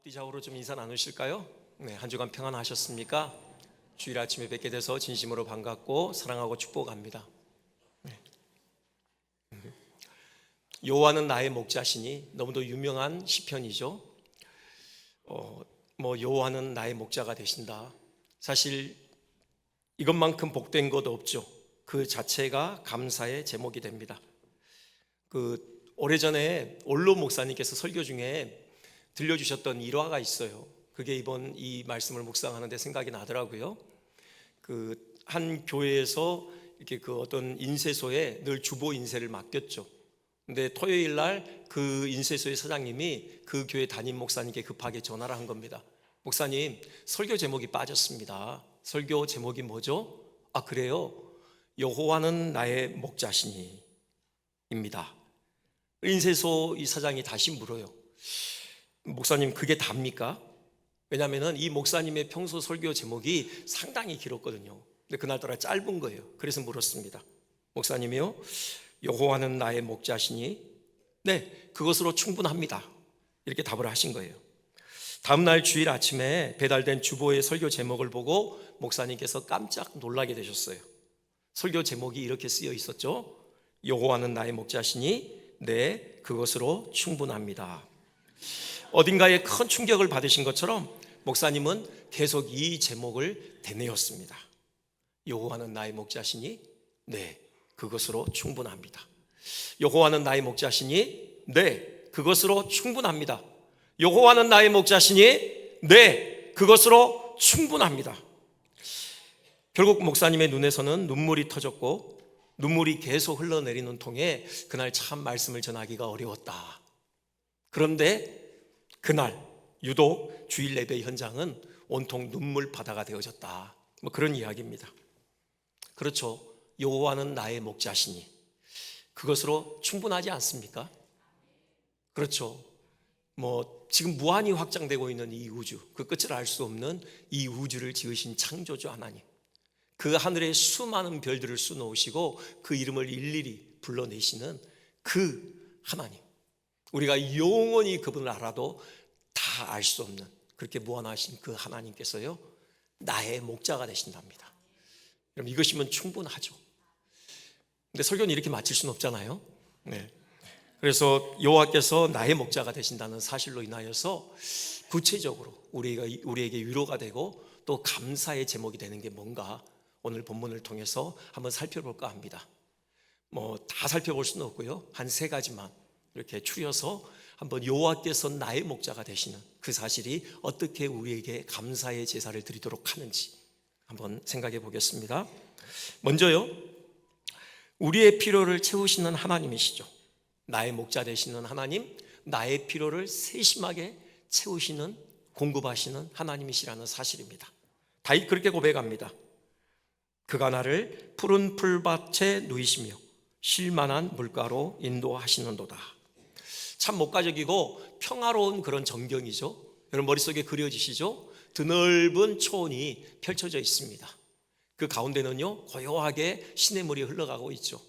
앞뒤 좌우로 좀 인사 나누실까요? 네, 한 주간 평안하셨습니까? 주일 아침에 뵙게 돼서 진심으로 반갑고 사랑하고 축복합니다. 여호와는 나의 목자시니 너무도 유명한 시편이죠. 여호와는 나의 목자가 되신다. 사실 이것만큼 복된 것 없죠. 그 자체가 감사의 제목이 됩니다. 오래전에 올로 목사님께서 설교 중에 들려주셨던 일화가 있어요. 그게 이번 이 말씀을 묵상하는데 생각이 나더라고요. 한 교회에서 이렇게 어떤 인쇄소에 늘 주보 인쇄를 맡겼죠. 근데 토요일 날 그 인쇄소의 사장님이 그 교회 담임 목사님께 급하게 전화를 한 겁니다. 목사님, 설교 제목이 빠졌습니다. 설교 제목이 뭐죠? 아, 그래요? 여호와는 나의 목자시니 입니다. 인쇄소 이 사장이 다시 물어요. 목사님, 그게 답니까? 왜냐하면 이 목사님의 평소 설교 제목이 상당히 길었거든요. 근데 그날따라 짧은 거예요. 그래서 물었습니다. 목사님이요, 여호와는 나의 목자시니 네, 그것으로 충분합니다. 이렇게 답을 하신 거예요. 다음날 주일 아침에 배달된 주보의 설교 제목을 보고 목사님께서 깜짝 놀라게 되셨어요. 설교 제목이 이렇게 쓰여 있었죠. 여호와는 나의 목자시니 네, 그것으로 충분합니다. 어딘가에 큰 충격을 받으신 것처럼 목사님은 계속 이 제목을 되뇌었습니다. 여호와는 나의 목자시니 네, 그것으로 충분합니다. 여호와는 나의 목자시니 네, 그것으로 충분합니다. 여호와는 나의 목자시니 네, 그것으로 충분합니다. 결국 목사님의 눈에서는 눈물이 터졌고 눈물이 계속 흘러내리는 통에 그날 참 말씀을 전하기가 어려웠다. 그런데 그날 유독 주일 예배 현장은 온통 눈물 바다가 되어졌다. 그런 이야기입니다. 그렇죠. 여호와는 나의 목자시니 그것으로 충분하지 않습니까? 그렇죠. 지금 무한히 확장되고 있는 이 우주, 그 끝을 알 수 없는 이 우주를 지으신 창조주 하나님, 그 하늘에 수많은 별들을 쑤놓으시고 그 이름을 일일이 불러내시는 그 하나님, 우리가 영원히 그분을 알아도 다 알 수 없는 그렇게 무한하신 그 하나님께서요 나의 목자가 되신답니다. 여러분, 이것이면 충분하죠. 근데 설교는 이렇게 마칠 수는 없잖아요. 네. 그래서 여호와께서 나의 목자가 되신다는 사실로 인하여서 구체적으로 우리에게 위로가 되고 또 감사의 제목이 되는 게 뭔가 오늘 본문을 통해서 한번 살펴볼까 합니다. 다 살펴볼 수는 없고요, 한 세 가지만 이렇게 추려서 한번 여호와께서 나의 목자가 되시는 그 사실이 어떻게 우리에게 감사의 제사를 드리도록 하는지 한번 생각해 보겠습니다. 먼저요, 우리의 필요를 채우시는 하나님이시죠. 나의 목자 되시는 하나님, 나의 필요를 세심하게 채우시는, 공급하시는 하나님이시라는 사실입니다. 다윗 그렇게 고백합니다. 그가 나를 푸른 풀밭에 누이시며 쉴만한 물가로 인도하시는도다. 참 목가적이고 평화로운 그런 전경이죠. 여러분 머릿속에 그려지시죠? 드넓은 초원이 펼쳐져 있습니다. 그 가운데는요 고요하게 시냇물이 흘러가고 있죠.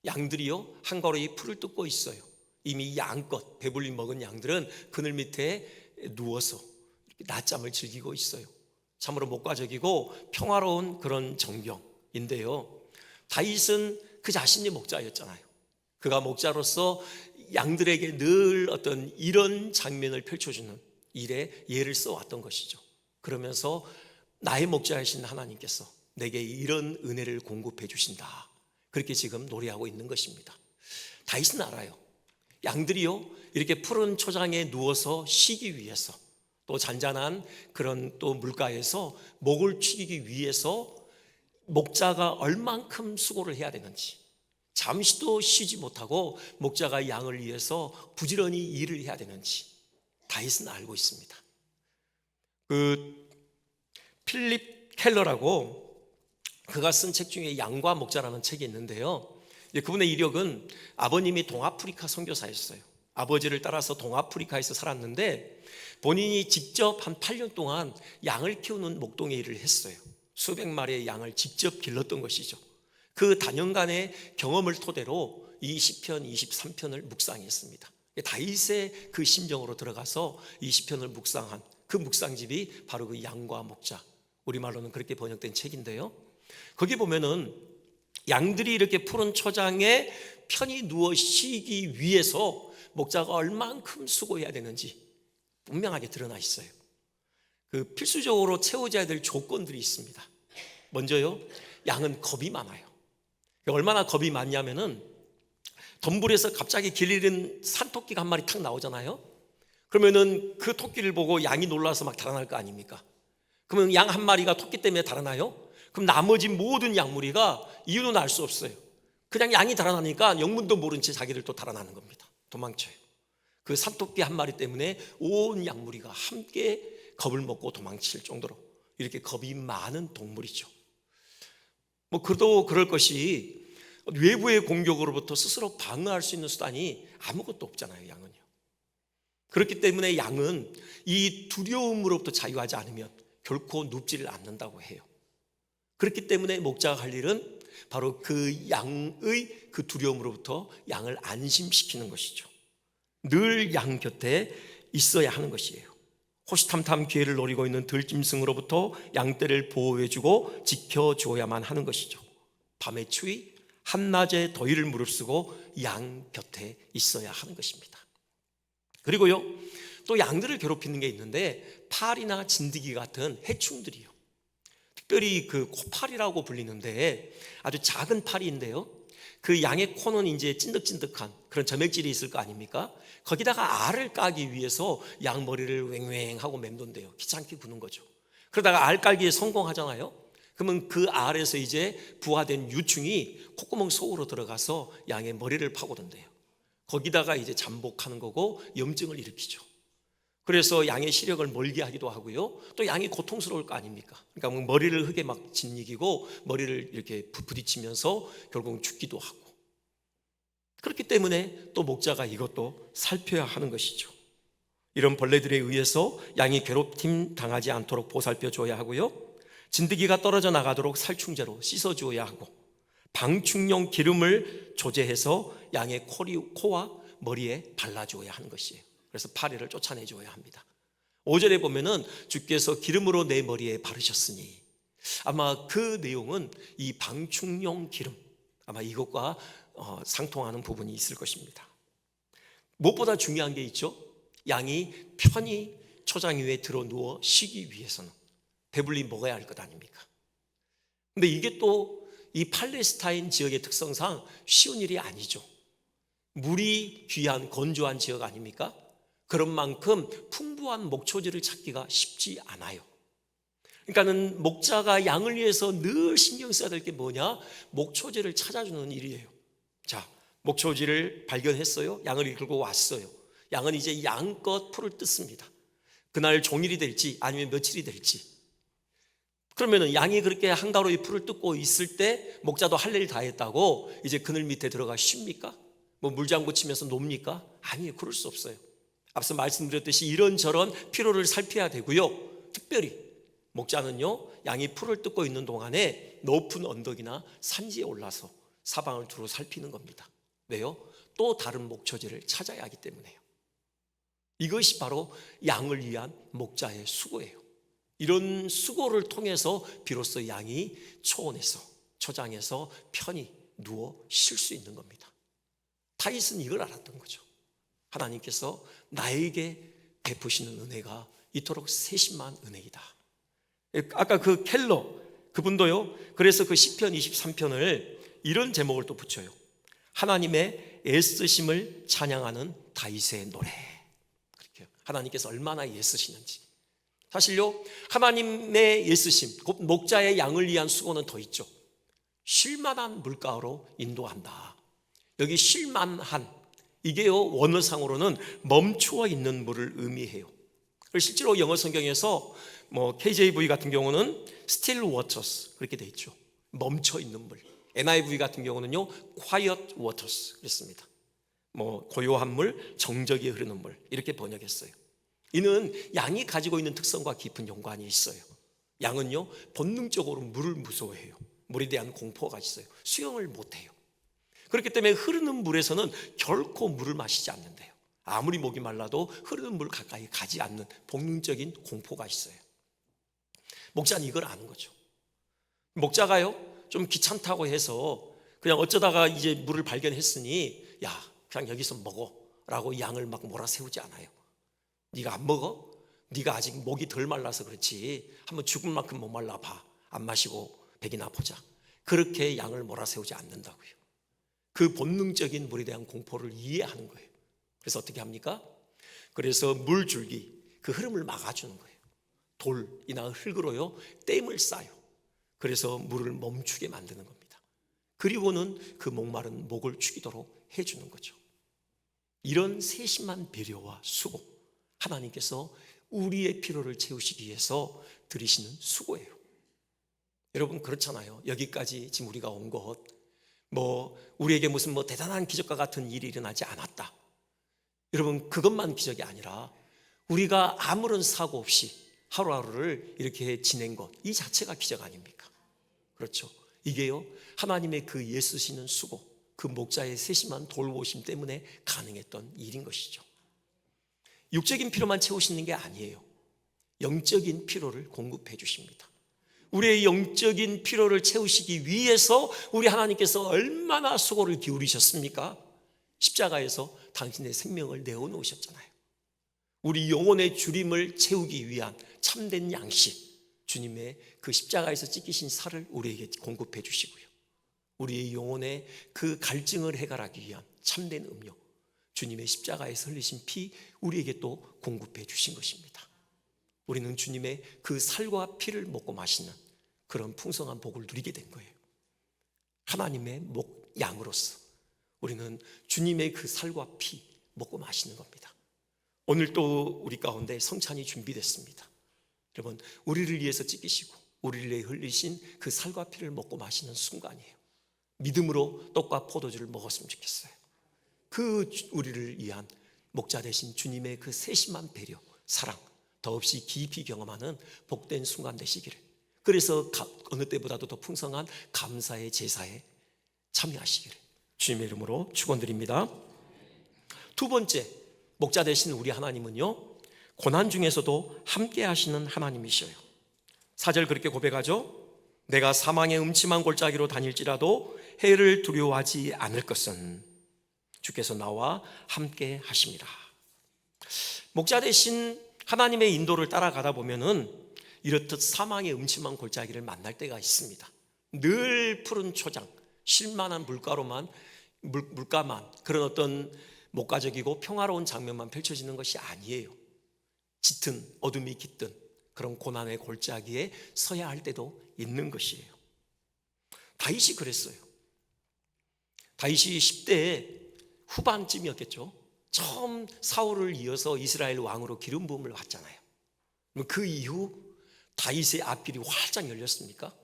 양들이요 한가로이 풀을 뜯고 있어요. 이미 양껏 배불리 먹은 양들은 그늘 밑에 누워서 낮잠을 즐기고 있어요. 참으로 목가적이고 평화로운 그런 전경인데요, 다윗은 그 자신이 목자였잖아요. 그가 목자로서 양들에게 늘 어떤 이런 장면을 펼쳐주는 일에 예를 써왔던 것이죠. 그러면서 나의 목자이신 하나님께서 내게 이런 은혜를 공급해 주신다, 그렇게 지금 노래하고 있는 것입니다. 다윗은 알아요. 양들이요 이렇게 푸른 초장에 누워서 쉬기 위해서, 또 잔잔한 그런 또 물가에서 목을 축이기 위해서 목자가 얼만큼 수고를 해야 되는지, 잠시도 쉬지 못하고 목자가 양을 위해서 부지런히 일을 해야 되는지 다윗은 알고 있습니다. 필립 켈러라고 그가 쓴 책 중에 양과 목자라는 책이 있는데요, 그분의 이력은 아버님이 동아프리카 선교사였어요. 아버지를 따라서 동아프리카에서 살았는데 본인이 직접 한 8년 동안 양을 키우는 목동의 일을 했어요. 수백 마리의 양을 직접 길렀던 것이죠. 그 다년간의 경험을 토대로 이 시편 23편을 묵상했습니다. 다윗의 그 심정으로 들어가서 이 시편을 묵상한 그 묵상집이 바로 그 양과 목자, 우리말로는 그렇게 번역된 책인데요, 거기 보면은 양들이 이렇게 푸른 초장에 편히 누워 쉬기 위해서 목자가 얼만큼 수고해야 되는지 분명하게 드러나 있어요. 그 필수적으로 채워져야 될 조건들이 있습니다. 먼저요, 양은 겁이 많아요. 얼마나 겁이 많냐면은 덤불에서 갑자기 길 잃은 산토끼가 한 마리 탁 나오잖아요. 그러면은 그 토끼를 보고 양이 놀라서 막 달아날 거 아닙니까? 그러면 양 한 마리가 토끼 때문에 달아나요? 그럼 나머지 모든 양무리가 이유는 알 수 없어요. 그냥 양이 달아나니까 영문도 모른 채 자기들 또 달아나는 겁니다. 도망쳐요. 그 산토끼 한 마리 때문에 온 양무리가 함께 겁을 먹고 도망칠 정도로 이렇게 겁이 많은 동물이죠. 그래도 그럴 것이 외부의 공격으로부터 스스로 방어할 수 있는 수단이 아무것도 없잖아요, 양은요. 그렇기 때문에 양은 이 두려움으로부터 자유하지 않으면 결코 눕지를 않는다고 해요. 그렇기 때문에 목자가 할 일은 바로 그 양의 그 두려움으로부터 양을 안심시키는 것이죠. 늘 양 곁에 있어야 하는 것이에요. 호시탐탐 기회를 노리고 있는 들짐승으로부터 양떼를 보호해주고 지켜줘야만 하는 것이죠. 밤의 추위, 한낮의 더위를 무릅쓰고 양 곁에 있어야 하는 것입니다. 그리고요, 또 양들을 괴롭히는 게 있는데 파리나 진드기 같은 해충들이요. 특별히 그 코파리라고 불리는데 아주 작은 파리인데요, 그 양의 코는 이제 찐득찐득한 그런 점액질이 있을 거 아닙니까? 거기다가 알을 까기 위해서 양 머리를 왱왱하고 맴돈대요. 귀찮게 구는 거죠. 그러다가 알 깔기에 성공하잖아요. 그러면 그 알에서 이제 부화된 유충이 콧구멍 속으로 들어가서 양의 머리를 파고든대요. 거기다가 이제 잠복하는 거고 염증을 일으키죠. 그래서 양의 시력을 멀게 하기도 하고요, 또 양이 고통스러울 거 아닙니까? 그러니까 머리를 흙에 막 짓이기고 머리를 이렇게 부딪히면서 결국 죽기도 하고, 그렇기 때문에 또 목자가 이것도 살펴야 하는 것이죠. 이런 벌레들에 의해서 양이 괴롭힘 당하지 않도록 보살펴 줘야 하고요, 진드기가 떨어져 나가도록 살충제로 씻어 주어야 하고, 방충용 기름을 조제해서 양의 코와 머리에 발라주어야 하는 것이에요. 그래서 파리를 쫓아내 줘야 합니다. 5절에 보면은 주께서 기름으로 내 머리에 바르셨으니, 아마 그 내용은 이 방충용 기름, 아마 이것과 상통하는 부분이 있을 것입니다. 무엇보다 중요한 게 있죠. 양이 편히 초장 위에 들어 누워 쉬기 위해서는 배불리 먹어야 할 것 아닙니까? 근데 이게 또 이 팔레스타인 지역의 특성상 쉬운 일이 아니죠. 물이 귀한 건조한 지역 아닙니까? 그런 만큼 풍부한 목초지를 찾기가 쉽지 않아요. 그러니까는 목자가 양을 위해서 늘 신경 써야 될 게 뭐냐? 목초지를 찾아주는 일이에요. 자, 목초지를 발견했어요. 양을 이끌고 왔어요. 양은 이제 양껏 풀을 뜯습니다. 그날 종일이 될지 아니면 며칠이 될지. 그러면은 양이 그렇게 한가로이 풀을 뜯고 있을 때 목자도 할 일 다 했다고 이제 그늘 밑에 들어가 쉽니까? 물장구 치면서 놉니까? 아니에요. 그럴 수 없어요. 앞서 말씀드렸듯이 이런저런 필요를 살펴야 되고요, 특별히 목자는요, 양이 풀을 뜯고 있는 동안에 높은 언덕이나 산지에 올라서 사방을 두루 살피는 겁니다. 왜요? 또 다른 목초지를 찾아야 하기 때문에요. 이것이 바로 양을 위한 목자의 수고예요. 이런 수고를 통해서 비로소 양이 초원에서, 초장에서 편히 누워 쉴 수 있는 겁니다. 다윗은 이걸 알았던 거죠. 하나님께서 나에게 베푸시는 은혜가 이토록 세심한 은혜이다. 아까 그 켈러 그분도요, 그래서 그 시편 23편을 이런 제목을 또 붙여요. 하나님의 애쓰심을 찬양하는 다윗의 노래. 그렇게 하나님께서 얼마나 애쓰시는지. 사실요, 하나님의 애쓰심, 곧 목자의 양을 위한 수고는 더 있죠. 쉴만한 물가로 인도한다. 여기 쉴만한, 이게요, 원어상으로는 멈추어 있는 물을 의미해요. 실제로 영어 성경에서 KJV 같은 경우는 still waters 그렇게 돼 있죠. 멈춰 있는 물. NIV 같은 경우는요, quiet waters 그랬습니다. 고요한 물, 정적이 흐르는 물 이렇게 번역했어요. 이는 양이 가지고 있는 특성과 깊은 연관이 있어요. 양은요, 본능적으로 물을 무서워해요. 물에 대한 공포가 있어요. 수영을 못해요. 그렇기 때문에 흐르는 물에서는 결코 물을 마시지 않는데요. 아무리 목이 말라도 흐르는 물 가까이 가지 않는 본능적인 공포가 있어요. 목자는 이걸 아는 거죠. 목자가요, 좀 귀찮다고 해서 그냥 어쩌다가 이제 물을 발견했으니 야, 그냥 여기서 먹어 라고 양을 막 몰아세우지 않아요. 네가 안 먹어? 네가 아직 목이 덜 말라서 그렇지 한번 죽을 만큼 못 말라봐. 안 마시고 백이나 보자. 그렇게 양을 몰아세우지 않는다고요. 그 본능적인 물에 대한 공포를 이해하는 거예요. 그래서 어떻게 합니까? 그래서 물줄기, 그 흐름을 막아주는 거예요. 돌이나 흙으로요, 댐을 쌓아요. 그래서 물을 멈추게 만드는 겁니다. 그리고는 그 목마른 목을 죽이도록 해주는 거죠. 이런 세심한 배려와 수고, 하나님께서 우리의 필요를 채우시기 위해서 들이시는 수고예요. 여러분 그렇잖아요. 여기까지 지금 우리가 온 것, 우리에게 무슨 대단한 기적과 같은 일이 일어나지 않았다. 여러분 그것만 기적이 아니라 우리가 아무런 사고 없이 하루하루를 이렇게 지낸 것, 이 자체가 기적 아닙니까? 그렇죠. 이게요, 하나님의 그 애쓰시는 수고, 그 목자의 세심한 돌보심 때문에 가능했던 일인 것이죠. 육적인 필요만 채우시는 게 아니에요. 영적인 필요를 공급해 주십니다. 우리의 영적인 필요를 채우시기 위해서 우리 하나님께서 얼마나 수고를 기울이셨습니까? 십자가에서 당신의 생명을 내어놓으셨잖아요. 우리 영혼의 주림을 채우기 위한 참된 양식, 주님의 그 십자가에서 찢기신 살을 우리에게 공급해 주시고요, 우리의 영혼의 그 갈증을 해결하기 위한 참된 음료, 주님의 십자가에서 흘리신 피 우리에게 또 공급해 주신 것입니다. 우리는 주님의 그 살과 피를 먹고 마시는 그런 풍성한 복을 누리게 된 거예요. 하나님의 양으로서 우리는 주님의 그 살과 피 먹고 마시는 겁니다. 오늘 또 우리 가운데 성찬이 준비됐습니다. 여러분 우리를 위해서 찢기시고 우리를 위해 흘리신 그 살과 피를 먹고 마시는 순간이에요. 믿음으로 떡과 포도주를 먹었으면 좋겠어요. 그 우리를 위한 목자 되신 주님의 그 세심한 배려, 사랑 더없이 깊이 경험하는 복된 순간 되시기를, 그래서 어느 때보다도 더 풍성한 감사의 제사에 참여하시기를 주님의 이름으로 축원드립니다. 두 번째, 목자 되신 우리 하나님은요, 고난 중에서도 함께 하시는 하나님이셔요. 4절 그렇게 고백하죠. 내가 사망의 음침한 골짜기로 다닐지라도 해를 두려워하지 않을 것은 주께서 나와 함께 하심이라. 목자 되신 하나님의 인도를 따라가다 보면은 이렇듯 사망의 음침한 골짜기를 만날 때가 있습니다. 늘 푸른 초장, 쉴만한 물가만, 그런 어떤 목가적이고 평화로운 장면만 펼쳐지는 것이 아니에요. 짙은 어둠이 깃든 그런 고난의 골짜기에 서야 할 때도 있는 것이에요. 다윗이 그랬어요. 다윗이 10대 후반쯤이었겠죠. 처음 사울을 이어서 이스라엘 왕으로 기름 부음을 받잖아요. 그 이후 다윗의 앞길이 활짝 열렸습니까?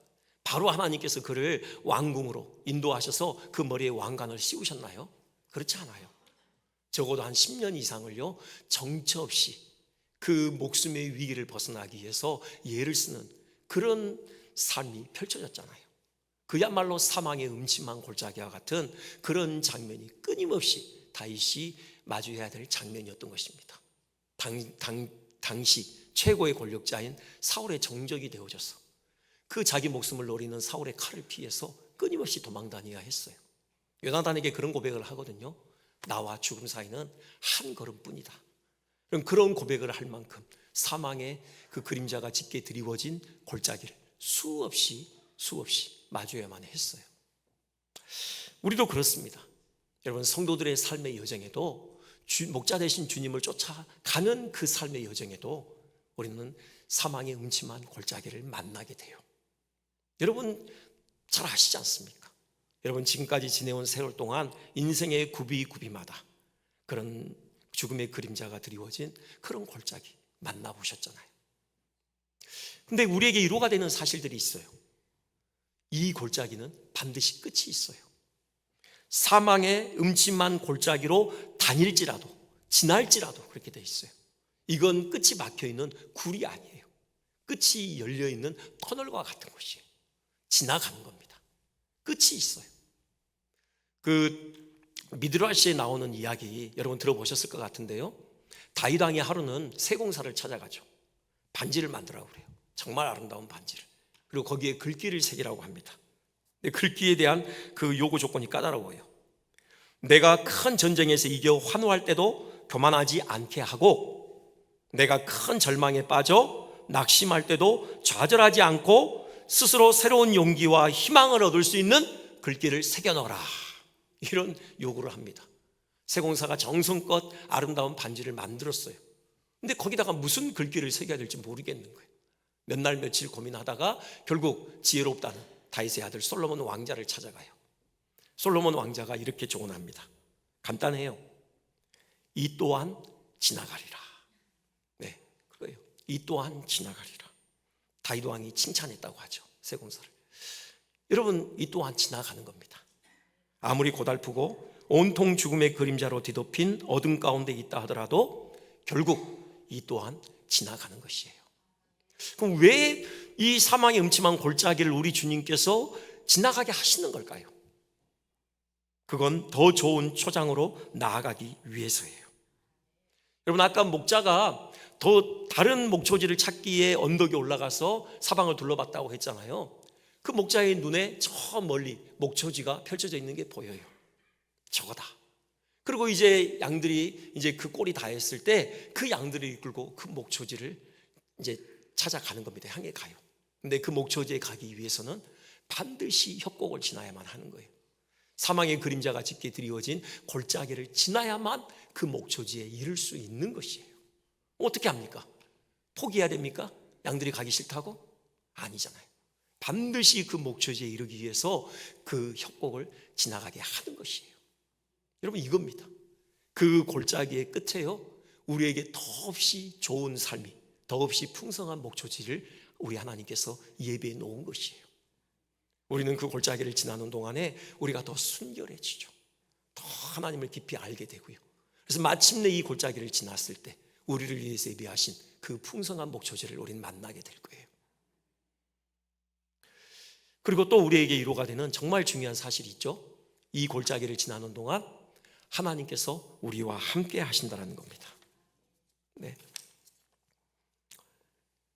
바로 하나님께서 그를 왕궁으로 인도하셔서 그 머리에 왕관을 씌우셨나요? 그렇지 않아요. 적어도 한 10년 이상을요, 정처 없이 그 목숨의 위기를 벗어나기 위해서 예를 쓰는 그런 삶이 펼쳐졌잖아요. 그야말로 사망의 음침한 골짜기와 같은 그런 장면이 끊임없이 다윗이 마주해야 될 장면이었던 것입니다. 당시 최고의 권력자인 사울의 정적이 되어져서 그 자기 목숨을 노리는 사울의 칼을 피해서 끊임없이 도망다녀야 했어요. 요나단에게 그런 고백을 하거든요. 나와 죽음 사이는 한 걸음뿐이다. 그런 고백을 할 만큼 사망의 그 그림자가 짙게 드리워진 골짜기를 수없이 마주해야만 했어요. 우리도 그렇습니다. 여러분 성도들의 삶의 여정에도 목자 되신 주님을 쫓아가는 그 삶의 여정에도 우리는 사망의 음침한 골짜기를 만나게 돼요. 여러분 잘 아시지 않습니까? 여러분 지금까지 지내온 세월 동안 인생의 구비마다 그런 죽음의 그림자가 드리워진 그런 골짜기 만나보셨잖아요. 근데 우리에게 위로가 되는 사실들이 있어요. 이 골짜기는 반드시 끝이 있어요. 사망의 음침한 골짜기로 다닐지라도 지날지라도 그렇게 돼 있어요. 이건 끝이 막혀있는 굴이 아니에요. 끝이 열려있는 터널과 같은 것이에요. 지나가는 겁니다. 끝이 있어요. 그 미드라시에 나오는 이야기 여러분 들어보셨을 것 같은데요. 다윗 왕이 하루는 세공사를 찾아가죠. 반지를 만들라고 그래요. 정말 아름다운 반지를. 그리고 거기에 글귀를 새기라고 합니다. 근데 글귀에 대한 그 요구 조건이 까다로워요. 내가 큰 전쟁에서 이겨 환호할 때도 교만하지 않게 하고, 내가 큰 절망에 빠져 낙심할 때도 좌절하지 않고 스스로 새로운 용기와 희망을 얻을 수 있는 글귀를 새겨넣어라, 이런 요구를 합니다. 세공사가 정성껏 아름다운 반지를 만들었어요. 근데 거기다가 무슨 글귀를 새겨야 될지 모르겠는 거예요. 몇 날 며칠 고민하다가 결국 지혜롭다는 다윗의 아들 솔로몬 왕자를 찾아가요. 솔로몬 왕자가 이렇게 조언합니다. 간단해요. 이 또한 지나가리라. 네, 그거예요. 이 또한 지나가리라. 다윗 왕이 칭찬했다고 하죠, 세공사를. 여러분, 이 또한 지나가는 겁니다. 아무리 고달프고 온통 죽음의 그림자로 뒤덮인 어둠 가운데 있다 하더라도 결국 이 또한 지나가는 것이에요. 그럼 왜 이 사망의 음침한 골짜기를 우리 주님께서 지나가게 하시는 걸까요? 그건 더 좋은 초장으로 나아가기 위해서예요. 여러분, 아까 목자가 더 다른 목초지를 찾기에 언덕에 올라가서 사방을 둘러봤다고 했잖아요. 그 목자의 눈에 저 멀리 목초지가 펼쳐져 있는 게 보여요. 저거다. 그리고 이제 양들이 이제 그 꼴이 다 했을 때 그 양들을 이끌고 그 목초지를 이제 찾아가는 겁니다. 향해 가요. 근데 그 목초지에 가기 위해서는 반드시 협곡을 지나야만 하는 거예요. 사망의 그림자가 짙게 드리워진 골짜기를 지나야만 그 목초지에 이를 수 있는 것이에요. 어떻게 합니까? 포기해야 됩니까? 양들이 가기 싫다고? 아니잖아요. 반드시 그 목초지에 이르기 위해서 그 협곡을 지나가게 하는 것이에요. 여러분, 이겁니다. 그 골짜기의 끝에요, 우리에게 더없이 좋은 삶이, 더없이 풍성한 목초지를 우리 하나님께서 예비해 놓은 것이에요. 우리는 그 골짜기를 지나는 동안에 우리가 더 순결해지죠. 더 하나님을 깊이 알게 되고요. 그래서 마침내 이 골짜기를 지났을 때 우리를 위해서 예비하신 그 풍성한 목초지를 우리는 만나게 될 거예요. 그리고 또 우리에게 위로가 되는 정말 중요한 사실이 있죠. 이 골짜기를 지나는 동안 하나님께서 우리와 함께 하신다는 겁니다. 네.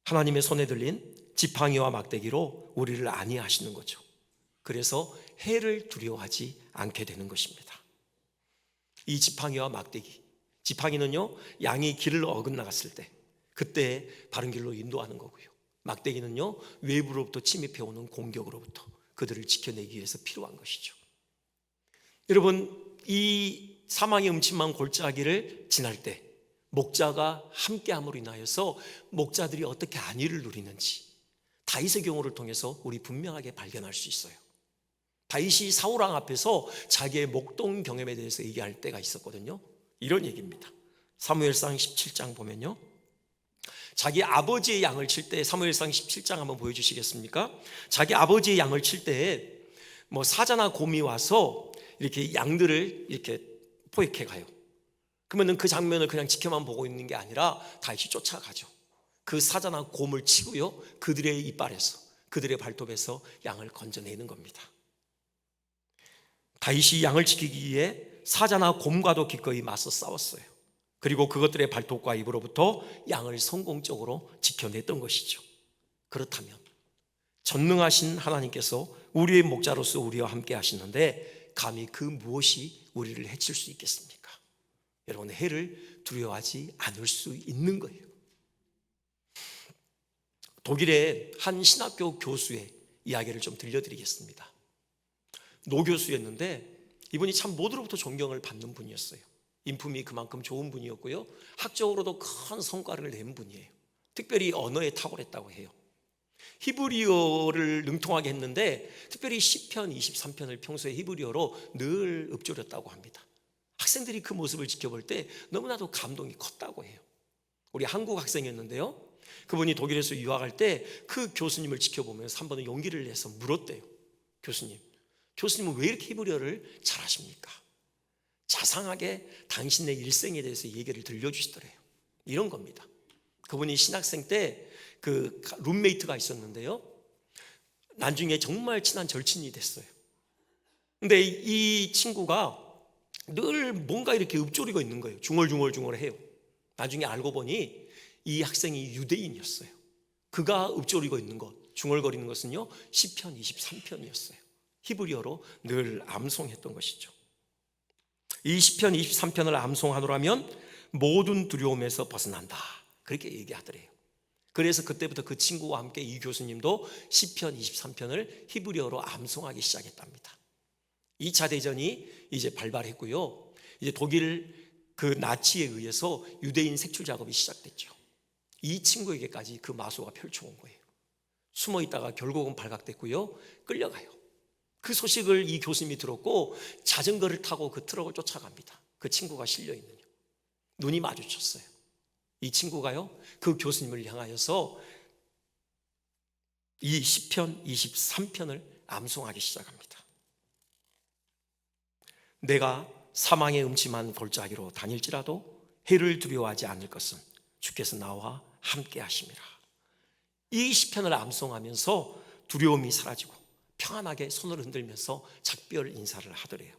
하나님의 손에 들린 지팡이와 막대기로 우리를 안위하시는 거죠. 그래서 해를 두려워하지 않게 되는 것입니다. 이 지팡이와 막대기, 지팡이는요, 양이 길을 어긋나갔을 때 그때 바른 길로 인도하는 거고요. 막대기는요, 외부로부터 침입해오는 공격으로부터 그들을 지켜내기 위해서 필요한 것이죠. 여러분, 이 사망의 음침한 골짜기를 지날 때 목자가 함께함으로 인하여서 목자들이 어떻게 안위를 누리는지 다윗의 경우를 통해서 우리 분명하게 발견할 수 있어요. 다윗이 사울왕 앞에서 자기의 목동 경험에 대해서 얘기할 때가 있었거든요. 이런 얘기입니다. 사무엘상 17장 보면요, 자기 아버지의 양을 칠 때, 사무엘상 17장 한번 보여주시겠습니까? 자기 아버지의 양을 칠 때 뭐 사자나 곰이 와서 이렇게 양들을 이렇게 포획해 가요. 그러면 그 장면을 그냥 지켜만 보고 있는 게 아니라 다윗이 쫓아가죠. 그 사자나 곰을 치고요, 그들의 이빨에서, 그들의 발톱에서 양을 건져내는 겁니다. 다윗이 양을 지키기 위해 사자나 곰과도 기꺼이 맞서 싸웠어요. 그리고 그것들의 발톱과 입으로부터 양을 성공적으로 지켜냈던 것이죠. 그렇다면 전능하신 하나님께서 우리의 목자로서 우리와 함께 하시는데 감히 그 무엇이 우리를 해칠 수 있겠습니까? 여러분, 해를 두려워하지 않을 수 있는 거예요. 독일의 한 신학교 교수의 이야기를 좀 들려드리겠습니다. 노 교수였는데 이분이 참 모두로부터 존경을 받는 분이었어요. 인품이 그만큼 좋은 분이었고요, 학적으로도 큰 성과를 낸 분이에요. 특별히 언어에 탁월했다고 해요. 히브리어를 능통하게 했는데 특별히 시편 23편을 평소에 히브리어로 늘 읊조렸다고 합니다. 학생들이 그 모습을 지켜볼 때 너무나도 감동이 컸다고 해요. 우리 한국 학생이었는데요, 그분이 독일에서 유학할 때 그 교수님을 지켜보면서 한 번은 용기를 내서 물었대요. 교수님은 왜 이렇게 히브리어를 잘하십니까? 자상하게 당신의 일생에 대해서 얘기를 들려주시더래요. 이런 겁니다. 그분이 신학생 때 그 룸메이트가 있었는데요, 나중에 정말 친한 절친이 됐어요. 근데 이 친구가 늘 뭔가 이렇게 읊조리고 있는 거예요. 중얼중얼해요. 나중에 알고 보니 이 학생이 유대인이었어요. 그가 읊조리고 있는 것, 중얼거리는 것은요, 시편 23편이었어요. 히브리어로 늘 암송했던 것이죠. 이 시편 23편을 암송하노라면 모든 두려움에서 벗어난다, 그렇게 얘기하더래요. 그래서 그때부터 그 친구와 함께 이 교수님도 시편 23편을 히브리어로 암송하기 시작했답니다. 2차 대전이 이제 발발했고요. 이제 독일 그 나치에 의해서 유대인 색출 작업이 시작됐죠. 이 친구에게까지 그 마소가 펼쳐온 거예요. 숨어 있다가 결국은 발각됐고요. 끌려가요. 그 소식을 이 교수님이 들었고 자전거를 타고 그 트럭을 쫓아갑니다. 그 친구가 실려 있는 눈이 마주쳤어요. 이 친구가요, 그 교수님을 향하여서 이 시편 23편을 암송하기 시작합니다. 내가 사망의 음침한 골짜기로 다닐지라도 해를 두려워하지 않을 것은 주께서 나와 함께 하심이라. 이 시편을 암송하면서 두려움이 사라지고 평안하게 손을 흔들면서 작별 인사를 하더래요.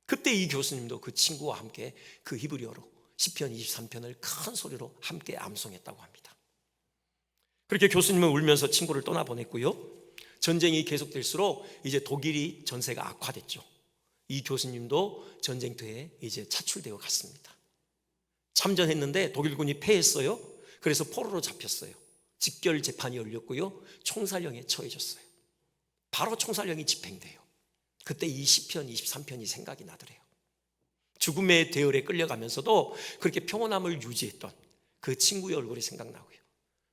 그때 이 교수님도 그 친구와 함께 그 히브리어로 시편 23편을 큰 소리로 함께 암송했다고 합니다. 그렇게 교수님은 울면서 친구를 떠나보냈고요. 전쟁이 계속될수록 이제 독일이 전세가 악화됐죠. 이 교수님도 전쟁터에 이제 차출되어 갔습니다. 참전했는데 독일군이 패했어요. 그래서 포로로 잡혔어요. 직결 재판이 열렸고요. 총살령에 처해졌어요. 바로 총살령이 집행돼요. 그때 이 시편 23편이 생각이 나더래요. 죽음의 대열에 끌려가면서도 그렇게 평온함을 유지했던 그 친구의 얼굴이 생각나고요.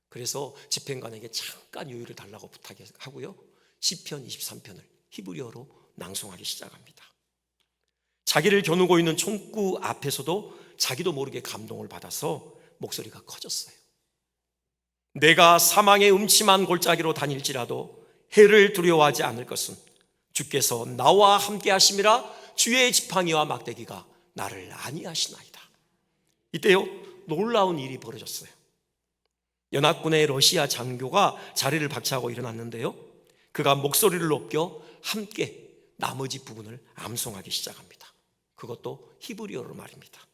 그래서 집행관에게 잠깐 여유를 달라고 부탁하고요. 시편 23편을 히브리어로 낭송하기 시작합니다. 자기를 겨누고 있는 총구 앞에서도 자기도 모르게 감동을 받아서 목소리가 커졌어요. 내가 사망의 음침한 골짜기로 다닐지라도 해를 두려워하지 않을 것은 주께서 나와 함께 하심이라. 주의 지팡이와 막대기가 나를 안위하시나이다. 이때요, 놀라운 일이 벌어졌어요. 연합군의 러시아 장교가 자리를 박차고 일어났는데요, 그가 목소리를 높여 함께 나머지 부분을 암송하기 시작합니다. 그것도 히브리어로 말입니다.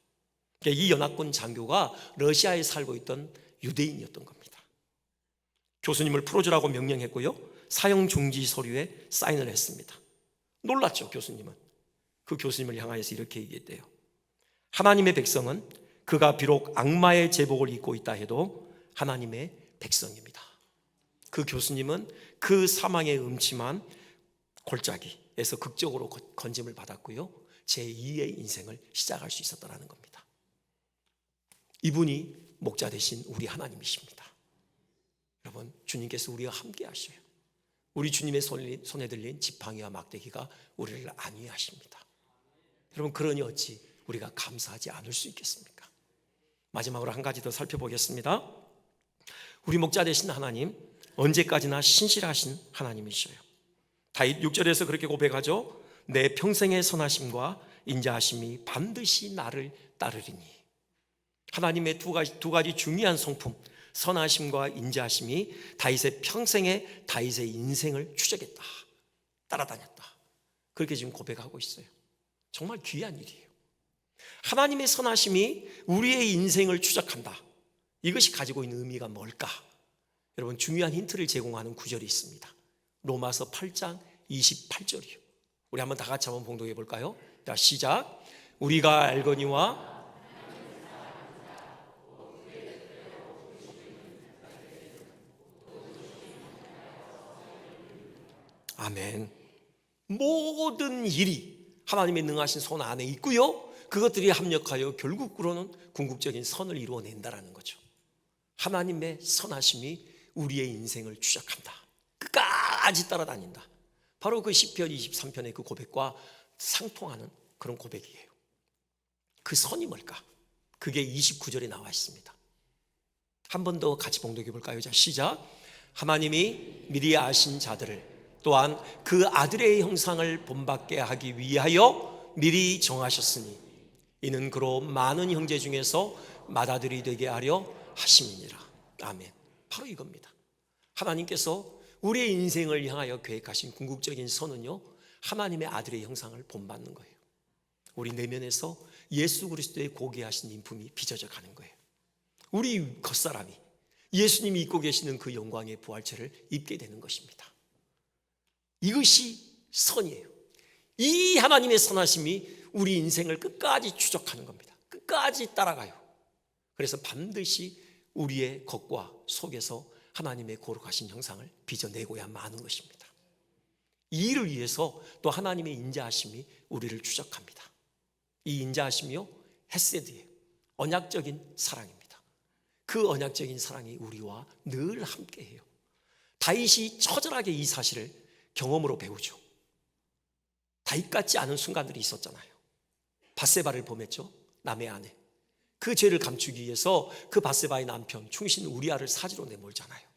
이 연합군 장교가 러시아에 살고 있던 유대인이었던 겁니다. 교수님을 풀어주라고 명령했고요, 사형 중지 서류에 사인을 했습니다. 놀랐죠. 교수님은 그 교수님을 향하여서 이렇게 얘기했대요. 하나님의 백성은 그가 비록 악마의 제복을 입고 있다 해도 하나님의 백성입니다. 그 교수님은 그 사망의 음침한 골짜기에서 극적으로 건짐을 받았고요, 제2의 인생을 시작할 수 있었다는 겁니다. 이분이 목자 되신 우리 하나님이십니다. 여러분, 주님께서 우리와 함께 하셔요. 우리 주님의 손에 들린 지팡이와 막대기가 우리를 안위하십니다. 여러분, 그러니 어찌 우리가 감사하지 않을 수 있겠습니까? 마지막으로 한 가지 더 살펴보겠습니다. 우리 목자 되신 하나님, 언제까지나 신실하신 하나님이셔요. 다윗 6절에서 그렇게 고백하죠. 내 평생의 선하심과 인자하심이 반드시 나를 따르리니. 하나님의 두 가지 중요한 성품, 선하심과 인자하심이 다윗의 평생에 다윗의 인생을 추적했다, 따라다녔다, 그렇게 지금 고백하고 있어요. 정말 귀한 일이에요. 하나님의 선하심이 우리의 인생을 추적한다. 이것이 가지고 있는 의미가 뭘까? 여러분, 중요한 힌트를 제공하는 구절이 있습니다. 로마서 8장 28절이요. 우리 한번 다 같이 한번 봉독해 볼까요? 자, 시작. 우리가 알거니와 아멘. 모든 일이 하나님의 능하신 손 안에 있고요, 그것들이 합력하여 결국으로는 궁극적인 선을 이루어낸다라는 거죠. 하나님의 선하심이 우리의 인생을 추적한다, 끝까지 따라다닌다. 바로 그 시편 23편의 그 고백과 상통하는 그런 고백이에요. 그 선이 뭘까? 그게 29절에 나와 있습니다. 한 번 더 같이 봉독해 볼까요? 자, 시작. 하나님이 미리 아신 자들을 또한 그 아들의 형상을 본받게 하기 위하여 미리 정하셨으니 이는 그로 많은 형제 중에서 맏아들이 되게 하려 하심이니라. 아멘. 바로 이겁니다. 하나님께서 우리의 인생을 향하여 계획하신 궁극적인 선은요, 하나님의 아들의 형상을 본받는 거예요. 우리 내면에서 예수 그리스도의 고귀하신 인품이 빚어져 가는 거예요. 우리 겉사람이 예수님이 입고 계시는 그 영광의 부활체를 입게 되는 것입니다. 이것이 선이에요. 이 하나님의 선하심이 우리 인생을 끝까지 추적하는 겁니다. 끝까지 따라가요. 그래서 반드시 우리의 겉과 속에서 하나님의 거룩하신 형상을 빚어내고야 마는 것입니다. 이 일을 위해서 또 하나님의 인자하심이 우리를 추적합니다. 이 인자하심이요, 헤세드예요. 언약적인 사랑입니다. 그 언약적인 사랑이 우리와 늘 함께해요. 다윗이 처절하게 이 사실을 경험으로 배우죠. 다윗 같지 않은 순간들이 있었잖아요. 밧세바를 범했죠. 남의 아내. 그 죄를 감추기 위해서 그 밧세바의 남편 충신 우리아를 사지로 내몰잖아요.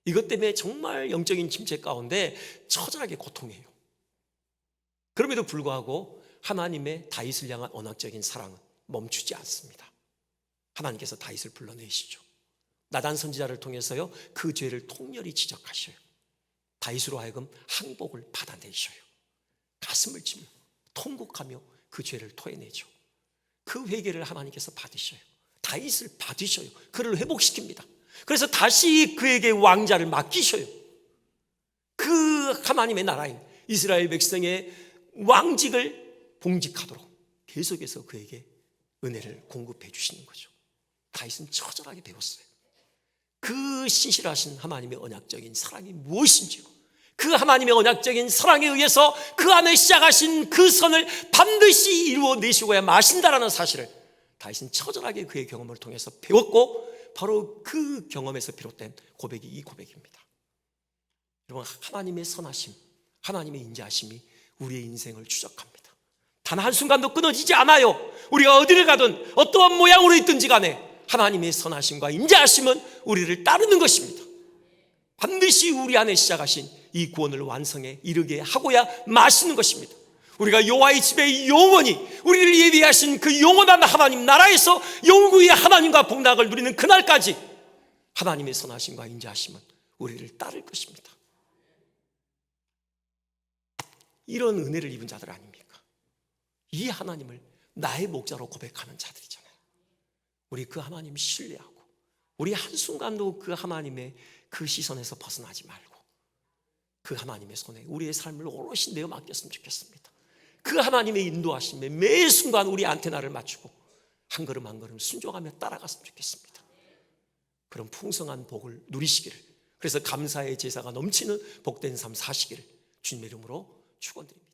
이것 때문에 정말 영적인 침체 가운데 처절하게 고통해요. 그럼에도 불구하고 하나님의 다윗을 향한 언약적인 사랑은 멈추지 않습니다. 하나님께서 다윗을 불러내시죠. 나단 선지자를 통해서요, 그 죄를 통렬히 지적하셔요. 다윗으로 하여금 항복을 받아내셔요. 가슴을 치며 통곡하며 그 죄를 토해내죠. 그 회개를 하나님께서 받으셔요. 다윗을 받으셔요. 그를 회복시킵니다. 그래서 다시 그에게 왕자를 맡기셔요. 그 하나님의 나라인 이스라엘 백성의 왕직을 봉직하도록 계속해서 그에게 은혜를 공급해 주시는 거죠. 다윗은 처절하게 배웠어요. 그 신실하신 하나님의 언약적인 사랑이 무엇인지요, 그 하나님의 언약적인 사랑에 의해서 그 안에 시작하신 그 선을 반드시 이루어내시고야 마신다라는 사실을 다윗은 처절하게 그의 경험을 통해서 배웠고, 바로 그 경험에서 비롯된 고백이 이 고백입니다. 여러분, 하나님의 선하심, 하나님의 인자하심이 우리의 인생을 추적합니다. 단 한순간도 끊어지지 않아요. 우리가 어디를 가든 어떠한 모양으로 있든지 간에 하나님의 선하심과 인자하심은 우리를 따르는 것입니다. 반드시 우리 안에 시작하신 이 구원을 완성해 이르게 하고야 마시는 것입니다. 우리가 여호와의 집에 영원히 우리를 예비하신 그 영원한 하나님 나라에서 영구의 하나님과 복락을 누리는 그날까지 하나님의 선하심과 인자하심은 우리를 따를 것입니다. 이런 은혜를 입은 자들 아닙니까? 이 하나님을 나의 목자로 고백하는 자들이잖아요. 우리 그 하나님 신뢰하고 우리 한순간도 그 하나님의 그 시선에서 벗어나지 말고 그 하나님의 손에 우리의 삶을 오롯이 내어 맡겼으면 좋겠습니다. 그 하나님의 인도하심에 매 순간 우리 안테나를 맞추고 한 걸음 한 걸음 순종하며 따라갔으면 좋겠습니다. 그런 풍성한 복을 누리시기를, 그래서 감사의 제사가 넘치는 복된 삶 사시기를 주님의 이름으로 축원드립니다.